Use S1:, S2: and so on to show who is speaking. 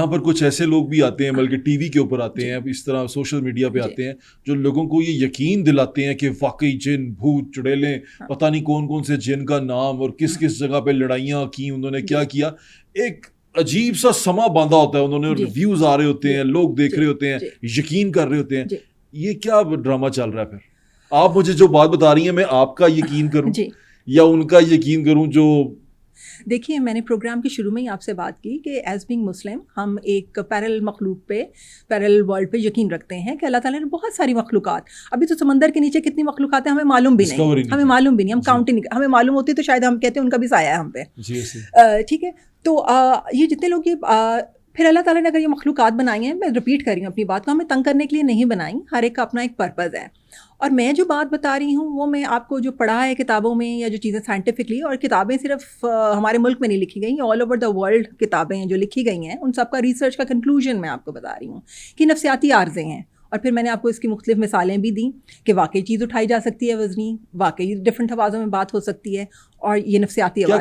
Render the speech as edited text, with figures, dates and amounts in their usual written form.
S1: یہاں پر کچھ ایسے لوگ بھی آتے ہیں بلکہ ٹی وی کے اوپر آتے ہیں, اس طرح سوشل میڈیا پہ آتے ہیں, جو لوگوں کو یہ یقین دلاتے ہیں کہ واقعی جن بھوت چڑیلیں پتہ نہیں کون کون سے جن کا نام اور کس کس جگہ پہ لڑائیاں کی انہوں نے, کیا کیا. ایک عجیب سا سما باندھا ہوتا ہے انہوں نے, ویوز آ رہے ہوتے ہیں, لوگ دیکھ رہے ہوتے ہیں, یقین کر رہے ہوتے ہیں. یہ کیا ڈرامہ چل رہا ہے پھر؟ آپ مجھے جو بات بتا رہی ہیں میں آپ کا یقین کروں یا ان کا یقین کروں؟ جو
S2: دیکھیے میں نے پروگرام کے شروع میں ہی آپ سے بات کی کہ ایز بینگ مسلم ہم ایک پیرل مخلوق پہ, پیرل ورلڈ پہ یقین رکھتے ہیں کہ اللہ تعالیٰ نے بہت ساری مخلوقات, ابھی تو سمندر کے نیچے کتنی مخلوقات ہیں ہمیں معلوم بھی نہیں, ہم کاؤنٹ ہی نہیں, ہمیں معلوم ہوتی تو شاید ہم کہتے ہیں ان کا بھی سایہ ہے ہم پہ. ٹھیک ہے, تو یہ جتنے لوگ یہ پھر اللہ تعالیٰ نے اگر یہ مخلوقات بنائی ہیں, میں رپیٹ کر رہی ہوں اپنی بات کو, ہمیں تنگ کرنے کے لیے نہیں بنائی, ہر ایک کا اپنا ایک پرپز ہے. اور میں جو بات بتا رہی ہوں وہ میں آپ کو جو پڑھا ہے کتابوں میں یا جو چیزیں سائنٹیفکلی, اور کتابیں صرف ہمارے ملک میں نہیں لکھی گئی, آل اوور دا ورلڈ کتابیں جو لکھی گئی ہیں ان سب کا ریسرچ کا کنکلوژن میں آپ کو بتا رہی ہوں کہ نفسیاتی عارضے ہیں. اور پھر میں نے آپ کو اس کی مختلف مثالیں بھی دیں کہ واقعی چیز اٹھائی جا سکتی ہے وزنی, واقعی ڈفرینٹ آوازوں میں بات ہو سکتی ہے, اور یہ نفسیاتی